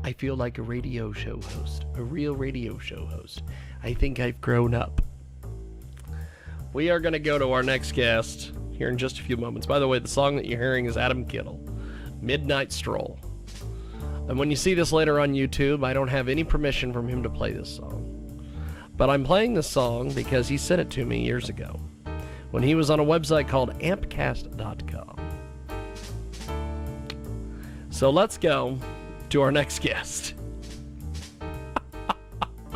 I feel like a radio show host, a real radio show host. I think I've grown up. We are going to go to our next guest here in just a few moments. By the way, the song that you're hearing is Adam Kittle, Midnight Stroll. And when you see this later on YouTube, I don't have any permission from him to play this song. But I'm playing this song because he sent it to me years ago when he was on a website called ampcast.com. So let's go to our next guest.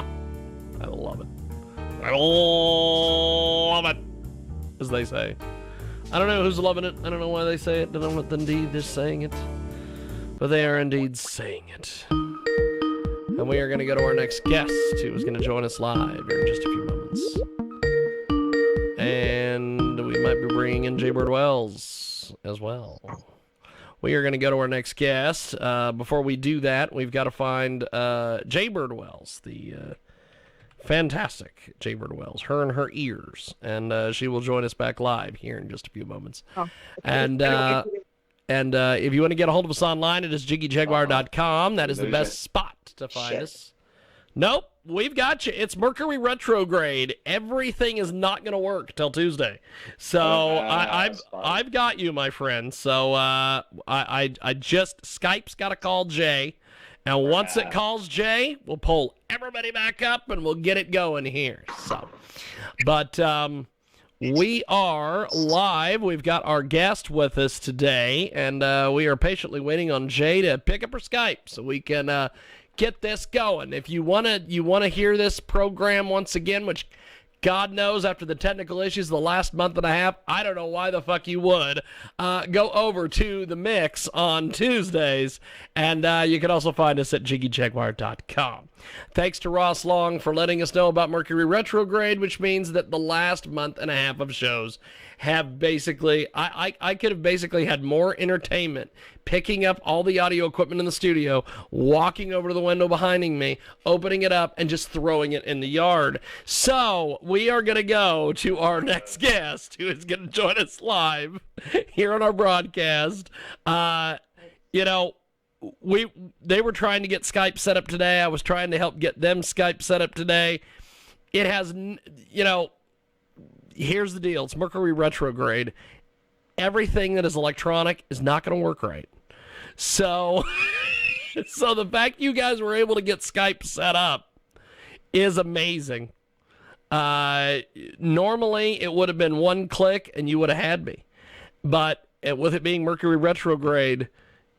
I love it. I love it, as they say. I don't know who's loving it. I don't know why they say it. I don't know what indeed they're saying it. But they are indeed saying it. And we are going to go to our next guest, who is going to join us live here in just a few moments. And we might be bringing in Jaybird Wells as well. We are going to go to our next guest. Before we do that, we've got to find Jaybird Wells, the fantastic Jaybird Wells, her and her ears. And she will join us back live here in just a few moments. Oh. And if you want to get a hold of us online, it is jiggyjaguar.com. That is the best spot to find us. Nope, we've got you. It's Mercury retrograde. Everything is not going to work till Tuesday. So I've got you, my friend. So I just Skype's got to call Jay, and once it calls Jay, we'll pull everybody back up and we'll get it going here. So, but we are live. We've got our guest with us today, and we are patiently waiting on Jay to pick up her Skype so we can get this going. If you wanna hear this program once again, which God knows after the technical issues the last month and a half, I don't know why the fuck you would, go over to the mix on Tuesdays, and you can also find us at jiggyjaguar.com. Thanks to Ross Long for letting us know about Mercury retrograde, which means that the last month and a half of shows have basically, I could have basically had more entertainment picking up all the audio equipment in the studio, walking over to the window behind me, opening it up, and just throwing it in the yard. So we are going to go to our next guest, who is going to join us live here on our broadcast. They were trying to get Skype set up today. I was trying to help get them Skype set up today. It has, here's the deal. It's Mercury retrograde. Everything that is electronic is not going to work right. So, so the fact you guys were able to get Skype set up is amazing. Normally, it would have been one click and you would have had me. But with it being Mercury retrograde,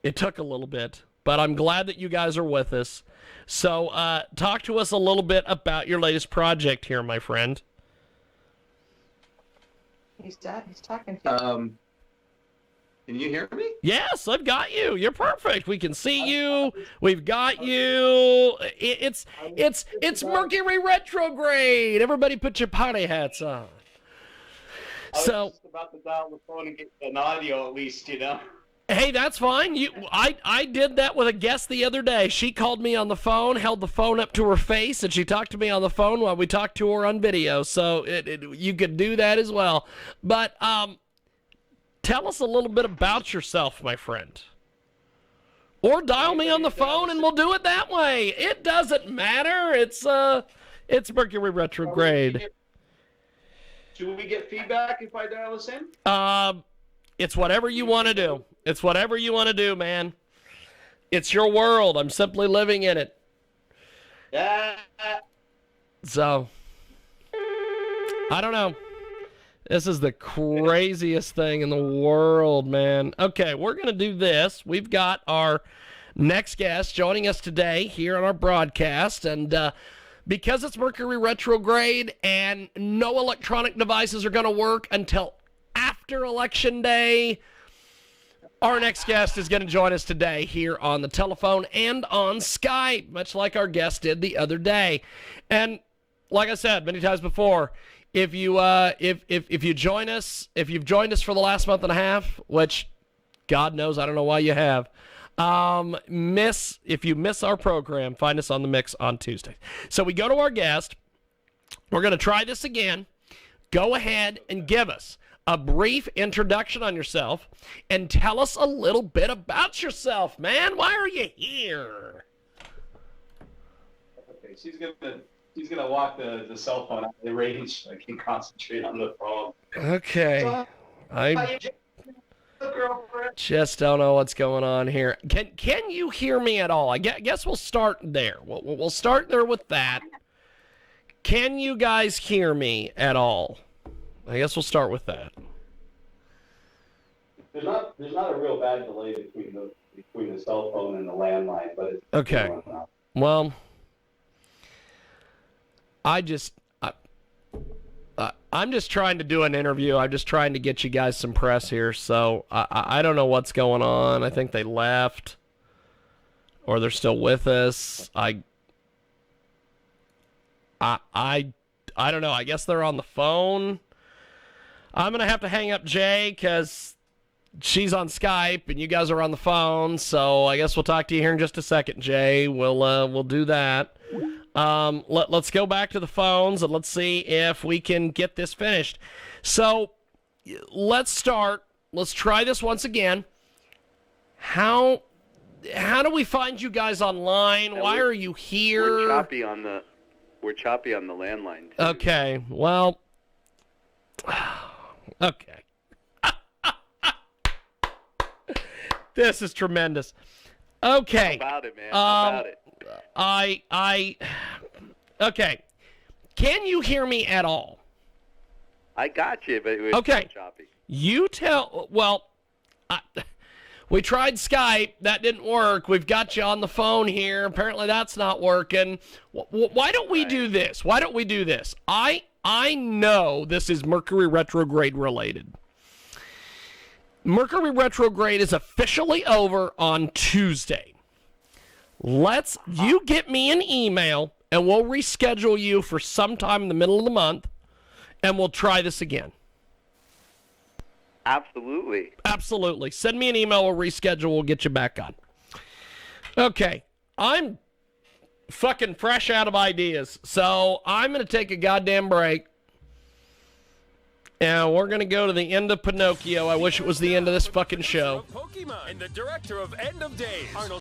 it took a little bit. But I'm glad that you guys are with us. So, talk to us a little bit about your latest project here, my friend. He's talking to you. Can you hear me? Yes, I've got you. You're perfect. We can see you. We've got you. It's Mercury retrograde. Everybody put your party hats on. I was just about to dial the phone and get an audio at least, Hey, that's fine. I did that with a guest the other day. She called me on the phone, held the phone up to her face, and she talked to me on the phone while we talked to her on video. So you could do that as well. But tell us a little bit about yourself, my friend. Or dial me on the phone and we'll do it that way. It doesn't matter. It's Mercury retrograde. Should we get feedback if I dial us in? It's whatever you want to do. It's whatever you want to do, man. It's your world. I'm simply living in it. Yeah. So, I don't know. This is the craziest thing in the world, man. Okay, we're going to do this. We've got our next guest joining us today here on our broadcast. And because it's Mercury retrograde and no electronic devices are going to work until after Election Day, our next guest is going to join us today here on the telephone and on Skype, much like our guest did the other day. And like I said many times before, if you've joined us for the last month and a half, which God knows I don't know why you have, if you miss our program, find us on the mix on Tuesday. So we go to our guest. We're going to try this again. Go ahead and give us a brief introduction on yourself and tell us a little bit about yourself, man. Why are you here? Okay, she's gonna walk the cell phone out of the range so I can concentrate on the phone. Okay. I just don't know what's going on here. Can you hear me at all? I guess we'll start there. We'll start there with that. Can you guys hear me at all? I guess we'll start with that. There's not a real bad delay between the cell phone and the landline, but it's Okay. Well, I'm just trying to do an interview. I'm just trying to get you guys some press here. So I don't know what's going on. I think they left, or they're still with us. I don't know. I guess they're on the phone. I'm gonna have to hang up Jay because she's on Skype and you guys are on the phone. So I guess we'll talk to you here in just a second, Jay. We'll do that. Let's go back to the phones and let's see if we can get this finished. So let's start. Let's try this once again. How do we find you guys online? Why are you here? We're choppy on the landline, too. Okay. Well. Okay. This is tremendous. Okay. How about it, man? How about it? Okay. Can you hear me at all? I got you, but it was Okay. choppy. We tried Skype. That didn't work. We've got you on the phone here. Apparently that's not working. Why don't we do this? I know this is Mercury retrograde related. Mercury retrograde is officially over on Tuesday. You get me an email and we'll reschedule you for sometime in the middle of the month and we'll try this again. Absolutely. Send me an email, we'll reschedule, we'll get you back on. Okay, I'm fucking fresh out of ideas, so I'm going to take a goddamn break. And we're going to go to the end of Pinocchio. I wish it was the end of this fucking show. Pokemon and the director of End of Days.